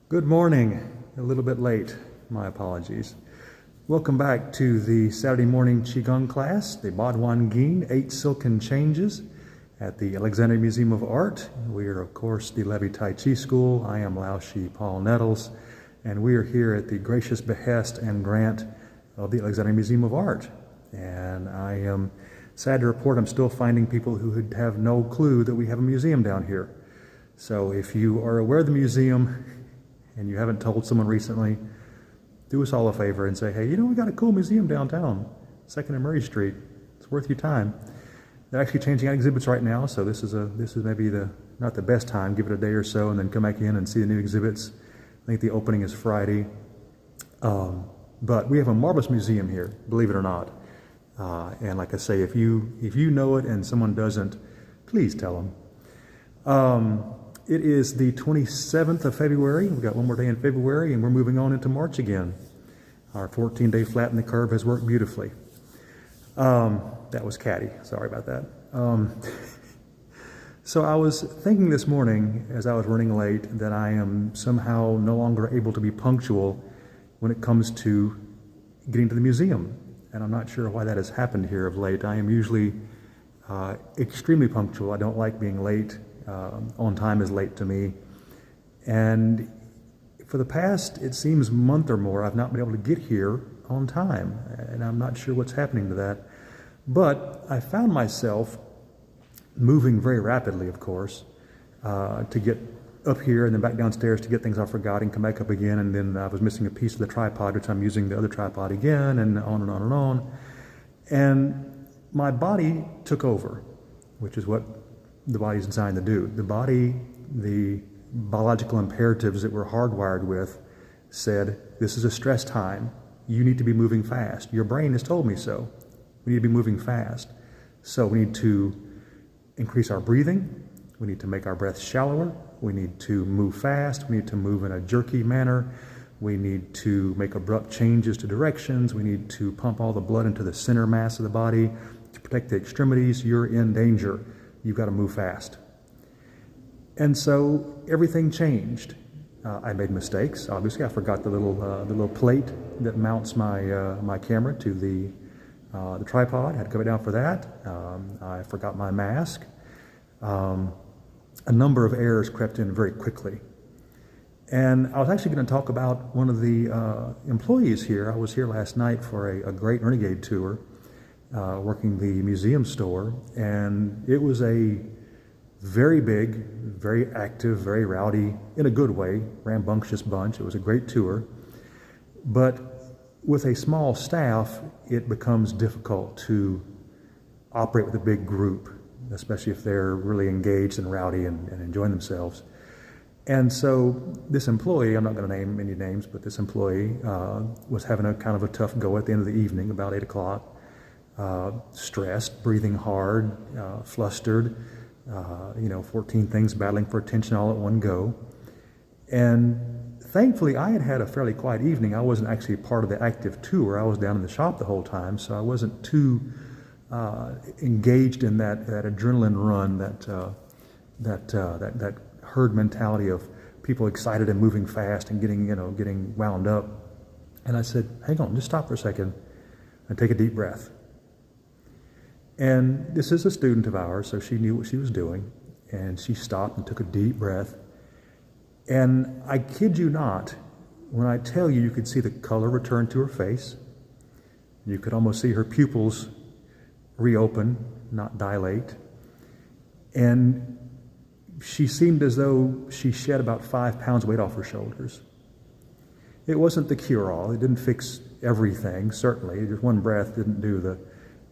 Good morning. A little bit late. My apologies. Welcome back to the Saturday morning Qigong class, the Badwan Gong, 8 Silken Changes at the Alexandria Museum of Art. We are, of course, the Levy Tai Chi School. I am Lao Shi Paul Nettles, and we are here at the gracious behest and grant of the Alexandria Museum of Art. And I am sad to report I'm still finding people who have no clue that we have a museum down here. So if you are aware of the museum, and you haven't told someone recently, do us all a favor and say, hey, we got a cool museum downtown, 2nd and Murray Street. It's worth your time. They're actually changing out exhibits right now, so this is maybe not the best time. Give it a day or so and then come back in and see the new exhibits. I think the opening is Friday. But we have a marvelous museum here, believe it or not. And like I say, if you know it and someone doesn't, please tell them. It is the 27th of February. We've got one more day in February, and we're moving on into March again. Our 14-day flatten the curve has worked beautifully. That was catty. Sorry about that. So I was thinking this morning, as I was running late, that I am somehow no longer able to be punctual when it comes to getting to the museum. And I'm not sure why that has happened here of late. I am usually extremely punctual. I don't like being late. On time is late to me, and for the past, it seems, month or more, I've not been able to get here on time, and I'm not sure what's happening to that. But I found myself moving very rapidly, of course, to get up here and then back downstairs to get things I forgot and come back up again, and then I was missing a piece of the tripod, which I'm using the other tripod again, and on and on and on. And my body took over, which is what the body's designed to do. The body, the biological imperatives that we're hardwired with, said, this is a stress time. You need to be moving fast. Your brain has told me so. We need to be moving fast. So we need to increase our breathing. We need to make our breath shallower. We need to move fast. We need to move in a jerky manner. We need to make abrupt changes to directions. We need to pump all the blood into the center mass of the body to protect the extremities. You're in danger. You've got to move fast. And so everything changed. I made mistakes. Obviously, I forgot the little plate that mounts my camera to the tripod. I had to come down for that. I forgot my mask. A number of errors crept in very quickly. And I was actually going to talk about one of the employees here. I was here last night for a great renegade tour. Working the museum store, and it was a very big, very active, very rowdy, in a good way, rambunctious bunch. It was a great tour, but with a small staff, it becomes difficult to operate with a big group, especially if they're really engaged and rowdy and enjoying themselves. And so this employee, I'm not going to name any names, but this employee was having a kind of a tough go at the end of the evening, about 8 o'clock. Stressed, breathing hard, flustered, 14 things battling for attention all at one go. And thankfully, I had had a fairly quiet evening. I wasn't actually part of the active tour. I was down in the shop the whole time, so I wasn't too engaged in that adrenaline run, that herd mentality of people excited and moving fast and getting wound up. And I said, hang on, just stop for a second and take a deep breath. And this is a student of ours, so she knew what she was doing, and she stopped and took a deep breath. And I kid you not, when I tell you, you could see the color return to her face. You could almost see her pupils reopen, not dilate. And she seemed as though she shed about 5 pounds weight off her shoulders. It wasn't the cure-all. It didn't fix everything, certainly. Just one breath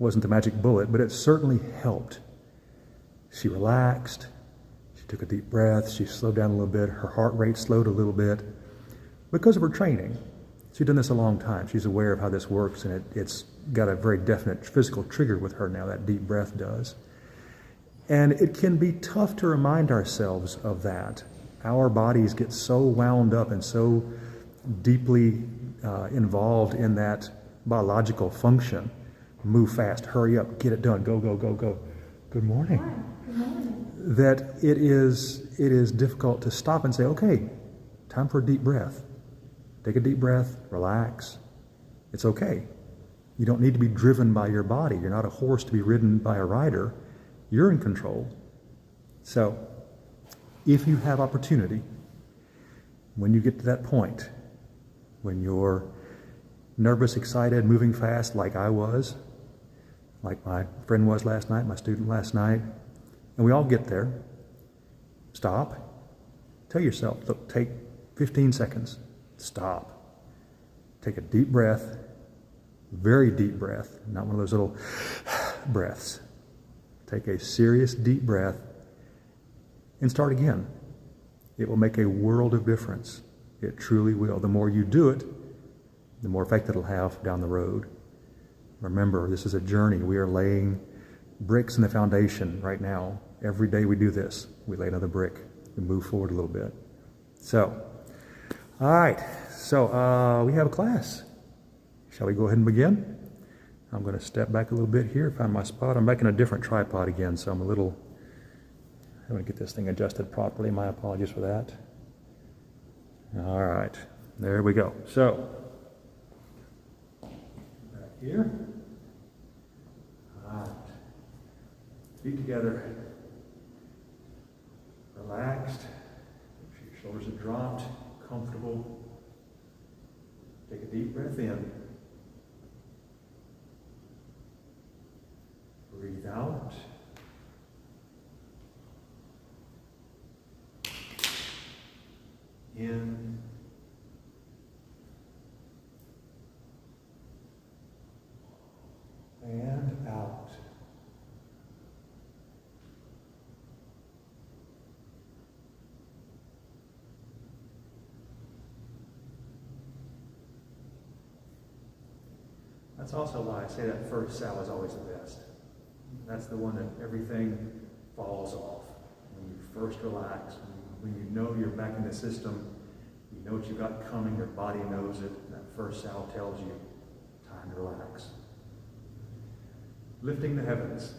wasn't the magic bullet, but it certainly helped. She relaxed, she took a deep breath, she slowed down a little bit, her heart rate slowed a little bit because of her training. She's done this a long time. She's aware of how this works, and it's got a very definite physical trigger with her now, that deep breath does. And it can be tough to remind ourselves of that. Our bodies get so wound up and so deeply involved in that biological function. Move fast, hurry up, get it done, go, go, go, go. Good morning. Hi. Good morning. That it is difficult to stop and say, okay, Time for a deep breath. Take a deep breath, relax. It's okay. You don't need to be driven by your body. You're not a horse to be ridden by a rider. You're in control. So, if you have opportunity, when you get to that point, when you're nervous, excited, moving fast like I was, like my friend was last night, my student last night, and we all get there, stop. Tell yourself, look, take 15 seconds. Stop. Take a deep breath, very deep breath, not one of those little breaths. Take a serious deep breath and start again. It will make a world of difference. It truly will. The more you do it, the more effect it'll have down the road. Remember, this is a journey. We are laying bricks in the foundation right now. Every day we do this. We lay another brick. We move forward a little bit. So, all right. So, we have a class. Shall we go ahead and begin? I'm going to step back a little bit here, find my spot. I'm back in a different tripod again, so I'm going to get this thing adjusted properly. My apologies for that. All right. There we go. So, back here. All right. Feet together. Relaxed. Make sure your shoulders are dropped. Comfortable. Take a deep breath in. Breathe out. In. And out. That's also why I say that first sow is always the best. That's the one that everything falls off. When you first relax, when you know you're back in the system, you know what you've got coming, your body knows it, that first sow tells you, time to relax. Lifting the heavens.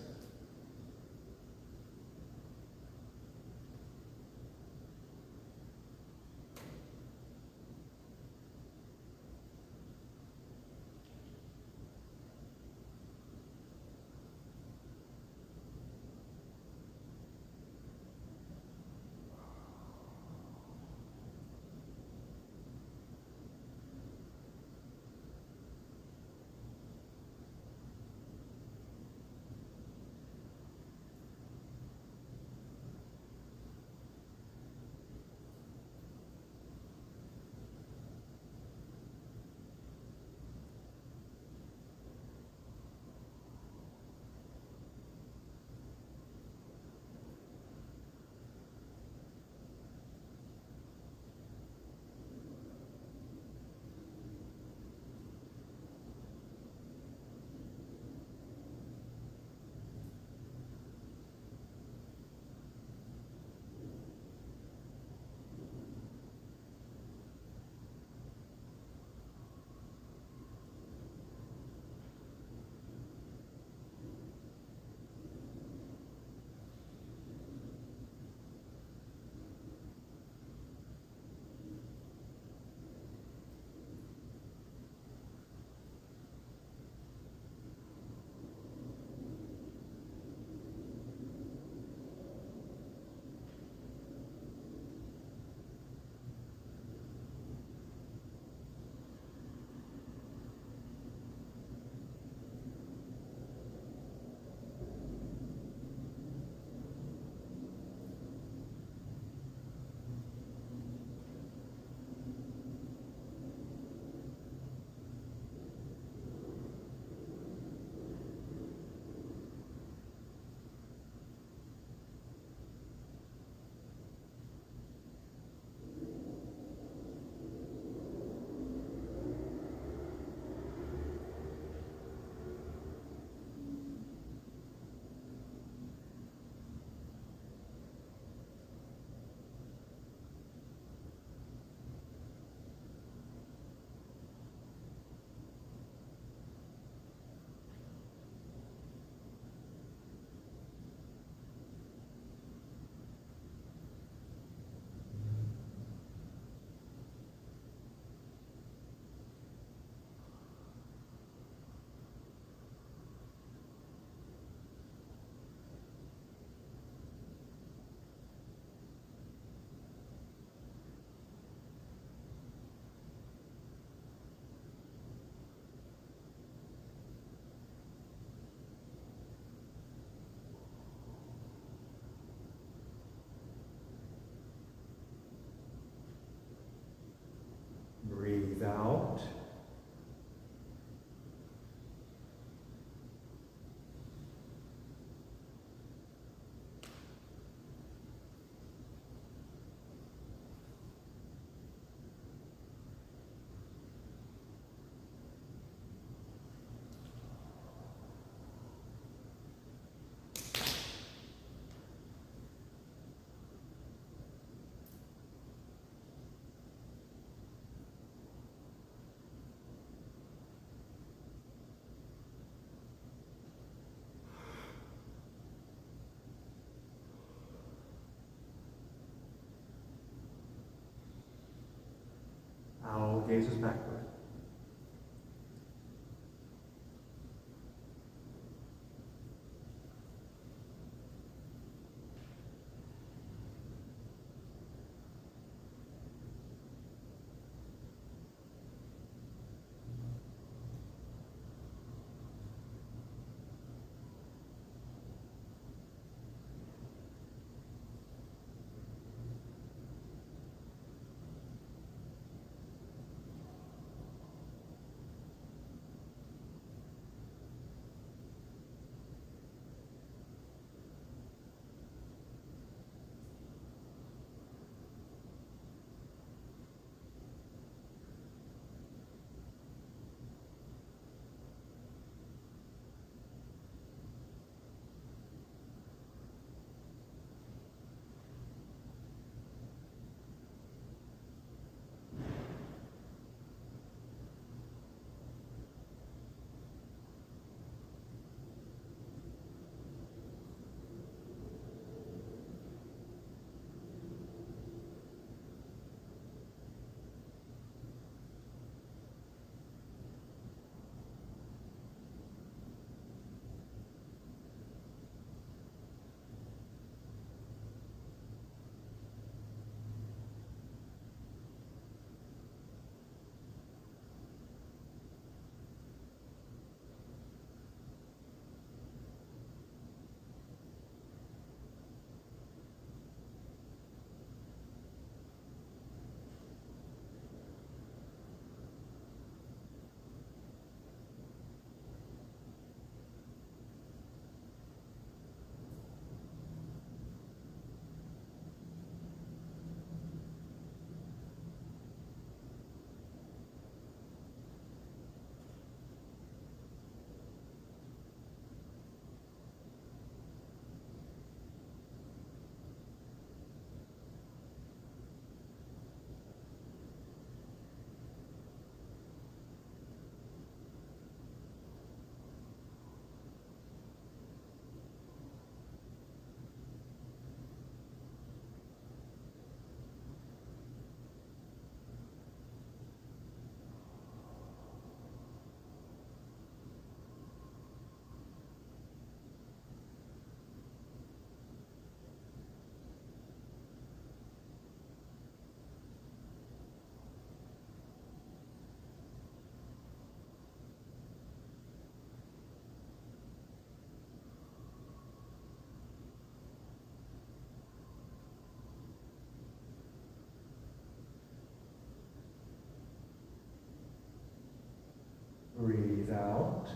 Owl gazes backward. Breathe out.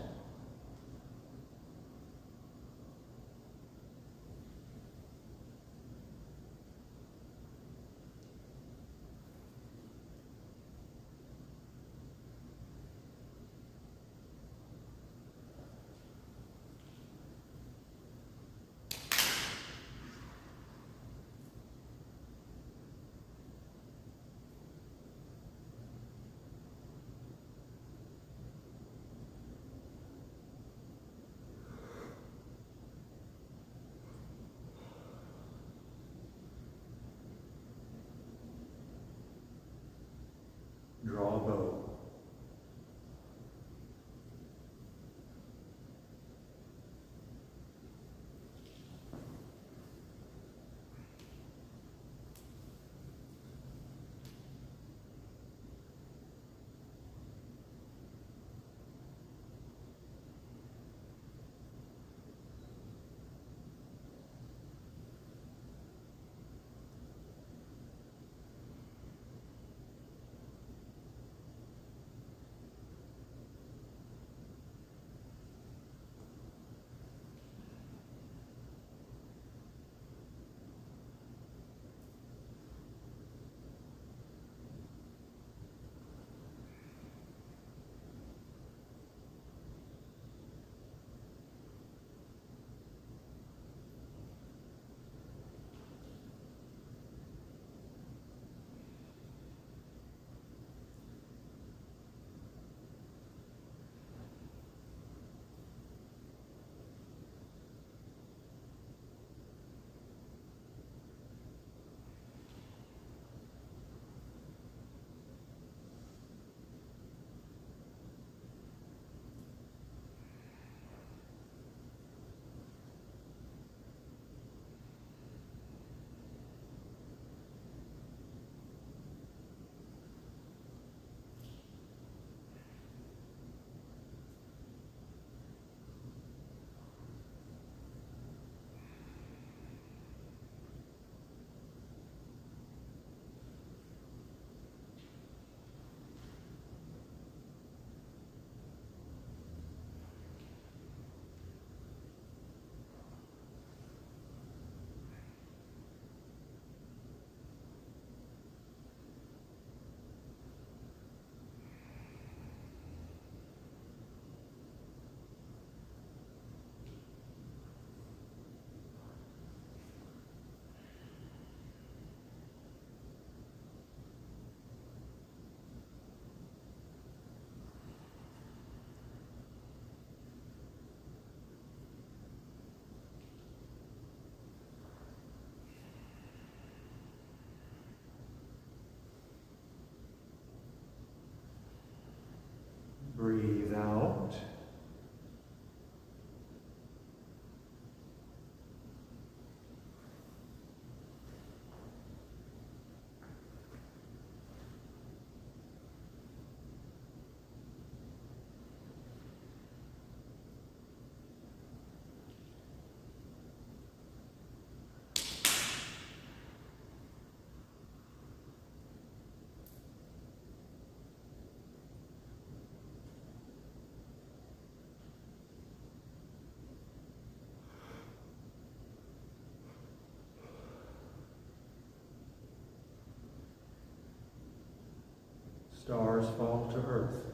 Draw a bow. Stars fall to earth.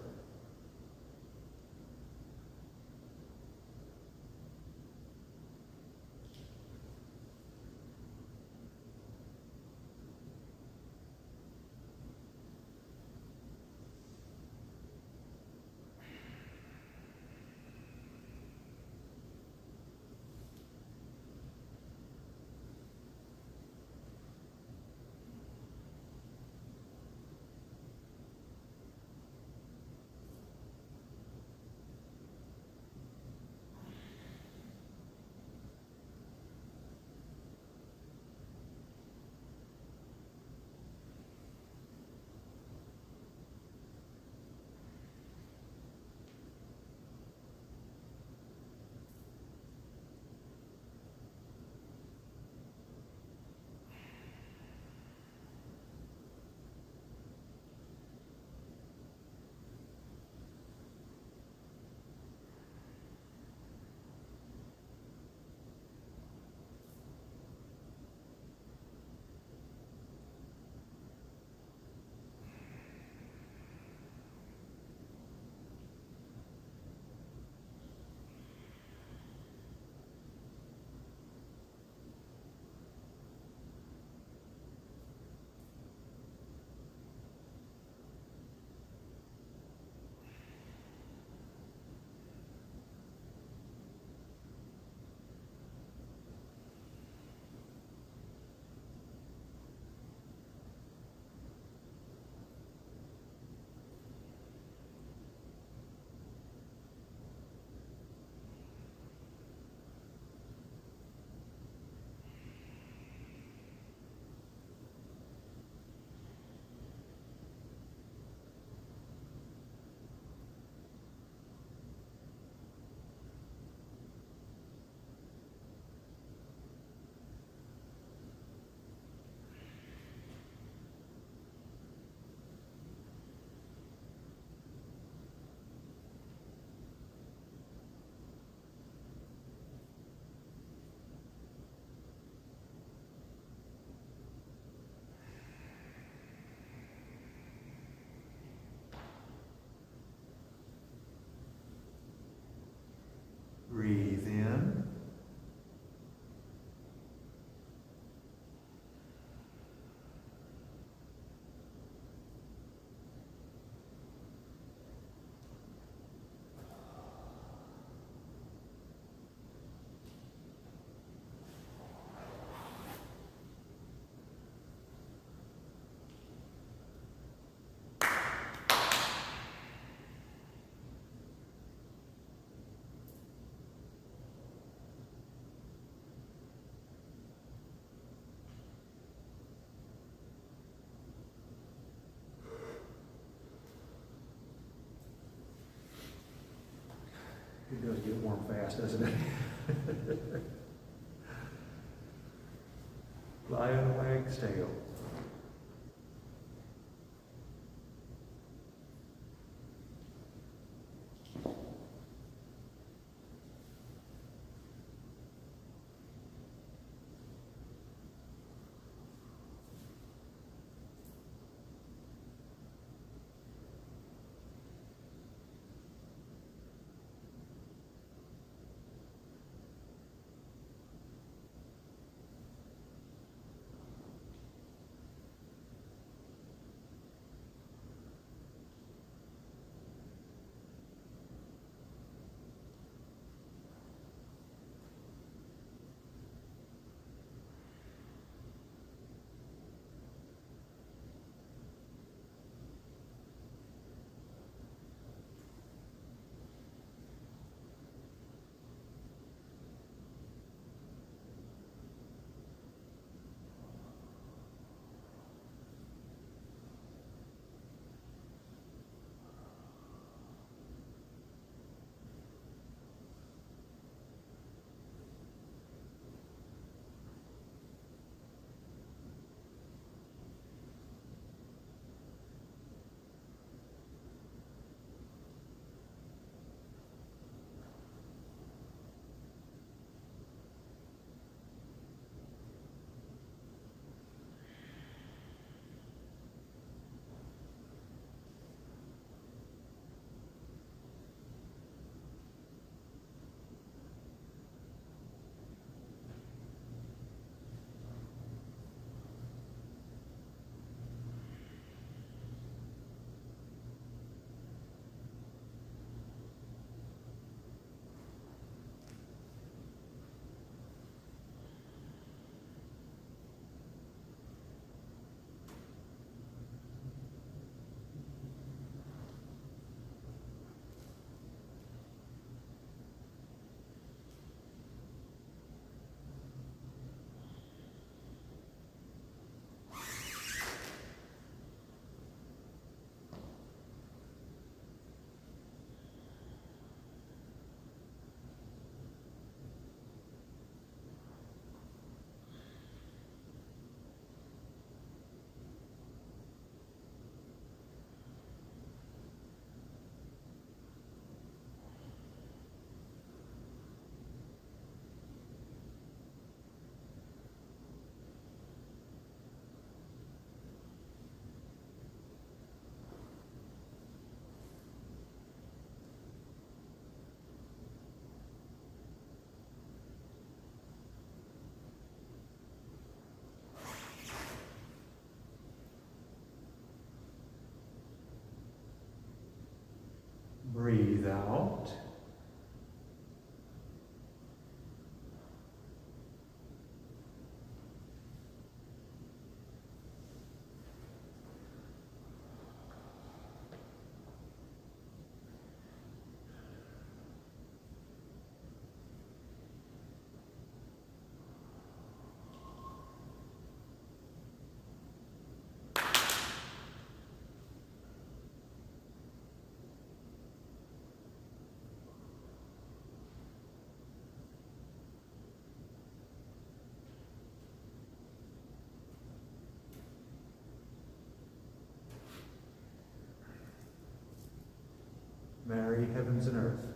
Breathe in. It does get warm fast, doesn't it? Lion wags tail. Breathe out. Mary, heavens and earth.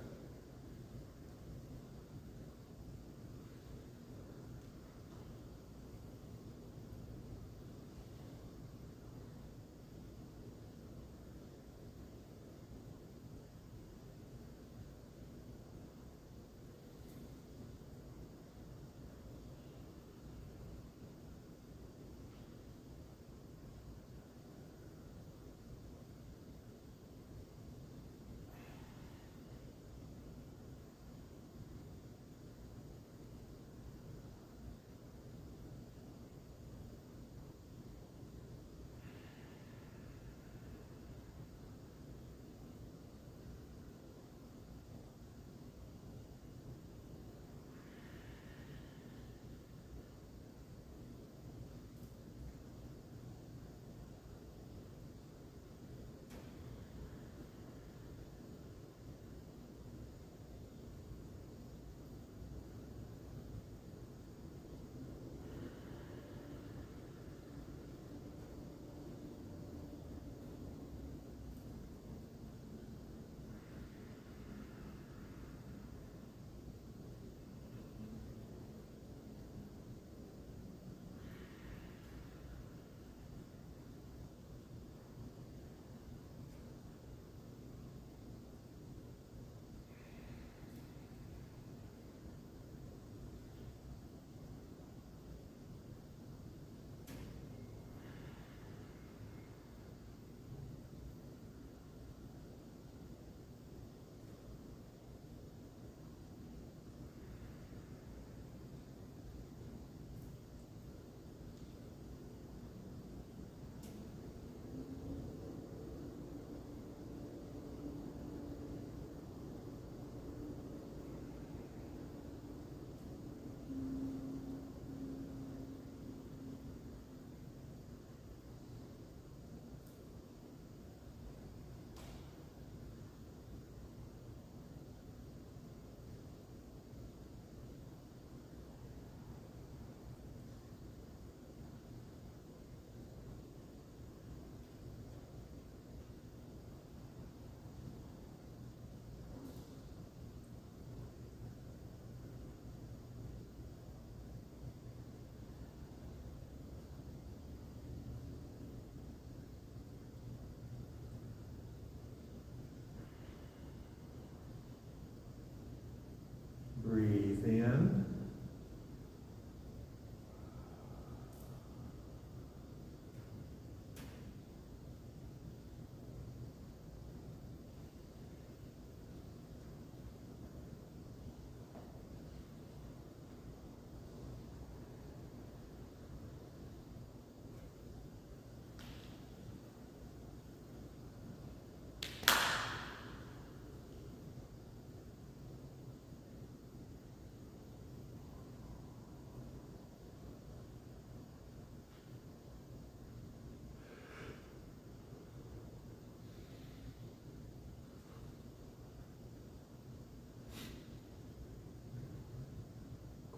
Breathe in.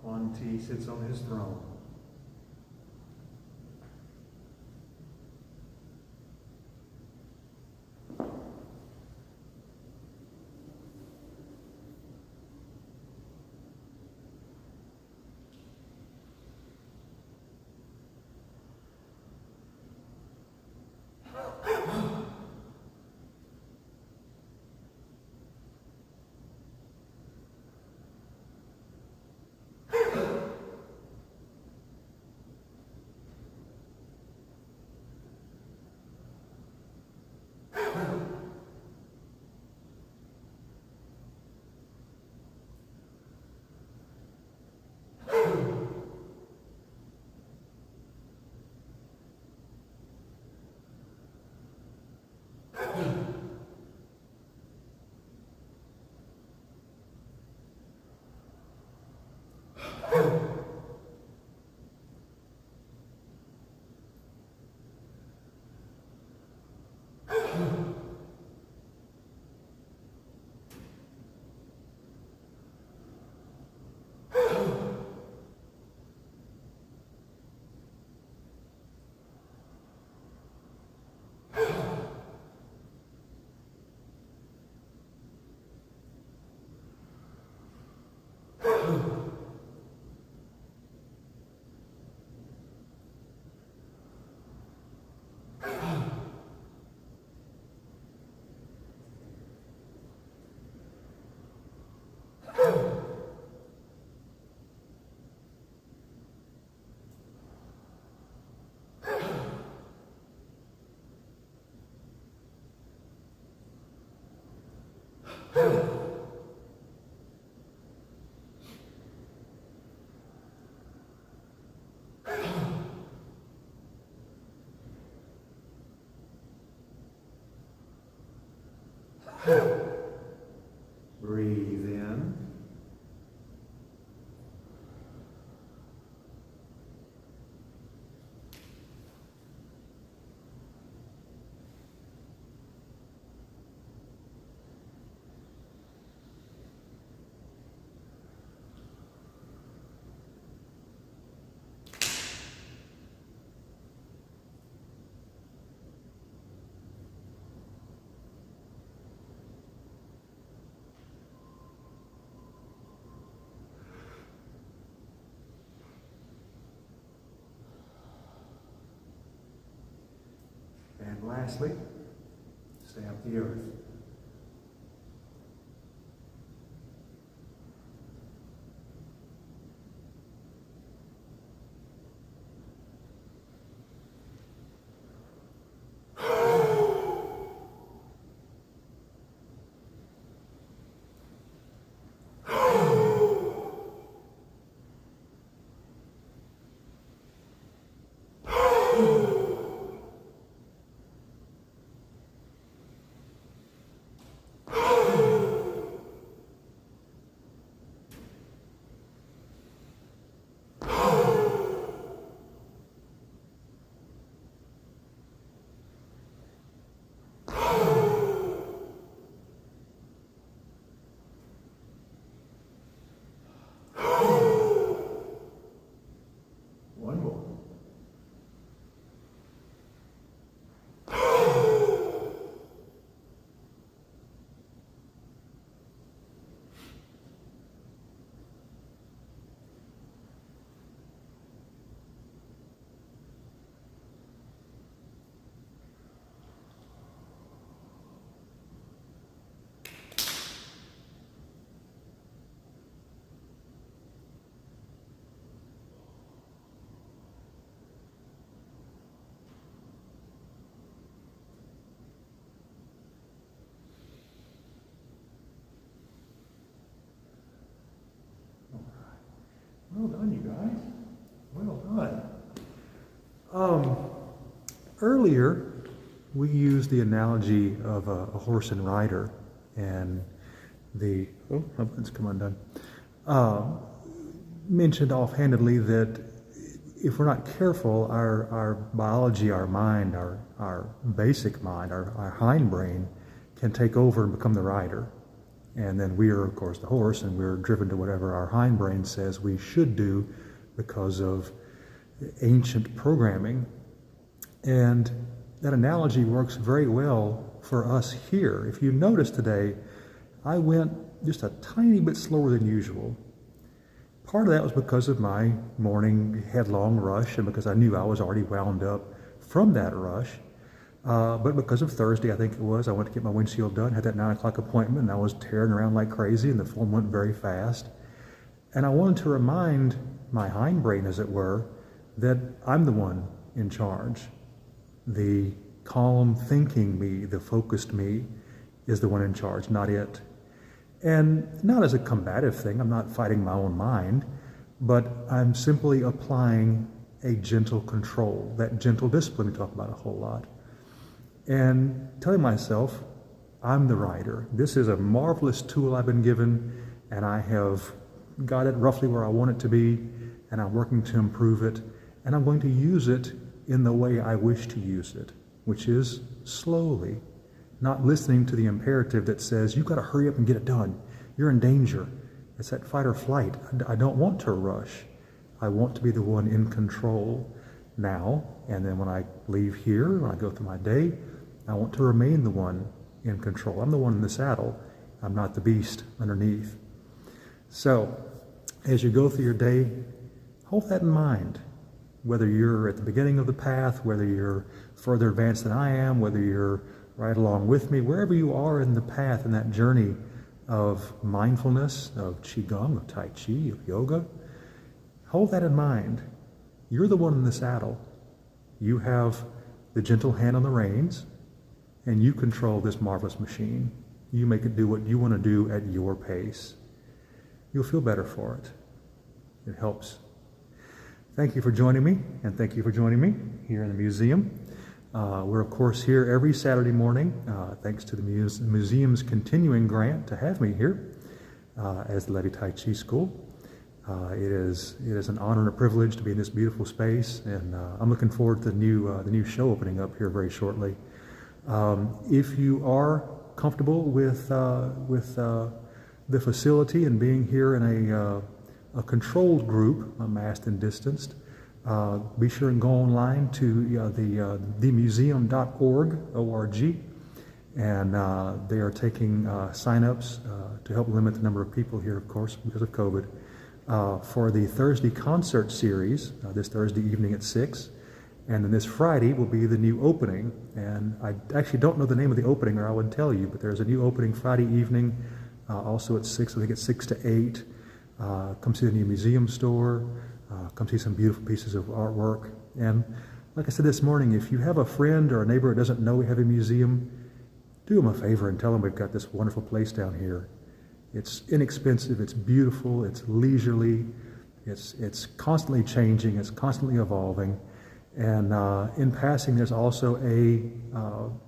Quan Ti sits on his throne. Breathe in. And lastly, stamp the earth. One more. Well done, you guys. Well done. Earlier, we used the analogy of a horse and rider, and the my button's come undone. Mentioned offhandedly that if we're not careful, our biology, our mind, our basic mind, our hindbrain can take over and become the rider. And then we are, of course, the horse, and we're driven to whatever our hindbrain says we should do because of ancient programming. And that analogy works very well for us here. If you notice today, I went just a tiny bit slower than usual. Part of that was because of my morning headlong rush and because I knew I was already wound up from that rush. But because of Thursday, I think it was, I went to get my windshield done, had that 9 o'clock appointment, and I was tearing around like crazy, and the film went very fast. And I wanted to remind my hindbrain, as it were, that I'm the one in charge. The calm thinking me, the focused me, is the one in charge, not it. And not as a combative thing, I'm not fighting my own mind, but I'm simply applying a gentle control, that gentle discipline we talk about a whole lot. And telling myself, I'm the rider. This is a marvelous tool I've been given, and I have got it roughly where I want it to be, and I'm working to improve it, and I'm going to use it in the way I wish to use it, which is slowly, not listening to the imperative that says, you've got to hurry up and get it done. You're in danger. It's that fight or flight. I don't want to rush. I want to be the one in control now, and then when I leave here, when I go through my day, I want to remain the one in control. I'm the one in the saddle. I'm not the beast underneath. So, as you go through your day, hold that in mind. Whether you're at the beginning of the path, whether you're further advanced than I am, whether you're right along with me, wherever you are in the path, in that journey of mindfulness, of Qigong, of Tai Chi, of yoga, hold that in mind. You're the one in the saddle. You have the gentle hand on the reins, and you control this marvelous machine. You make it do what you want to do at your pace. You'll feel better for it. It helps. Thank you for joining me, and thank you for joining me here in the museum. We're, of course, here every Saturday morning, thanks to the museum's continuing grant to have me here as the Lady Tai Chi School. It is an honor and a privilege to be in this beautiful space, and I'm looking forward to the new show opening up here very shortly. If you are comfortable with the facility and being here in a controlled group, masked and distanced, be sure and go online to themuseum.org, and they are taking sign-ups to help limit the number of people here, of course, because of COVID, for the Thursday concert series, this Thursday evening at 6. And then this Friday will be the new opening. And I actually don't know the name of the opening, or I would tell you, but there's a new opening Friday evening, also at 6, I think it's 6 to 8. Come see the new museum store, come see some beautiful pieces of artwork. And like I said this morning, if you have a friend or a neighbor that doesn't know we have a museum, do them a favor and tell them we've got this wonderful place down here. It's inexpensive, it's beautiful, it's leisurely, it's constantly changing, it's constantly evolving. And in passing, there's also a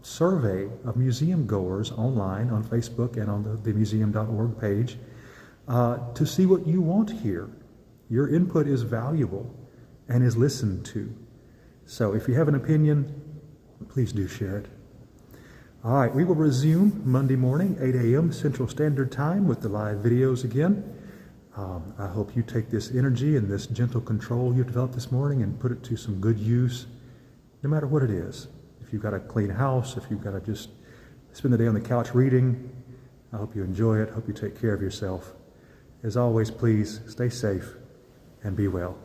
survey of museum goers online on Facebook and on the museum.org page to see what you want here. Your input is valuable and is listened to. So if you have an opinion, please do share it. All right, we will resume Monday morning, 8 a.m. Central Standard Time with the live videos again. I hope you take this energy and this gentle control you've developed this morning and put it to some good use, no matter what it is. If you've got a clean house, if you've got to just spend the day on the couch reading, I hope you enjoy it. I hope you take care of yourself. As always, please stay safe and be well.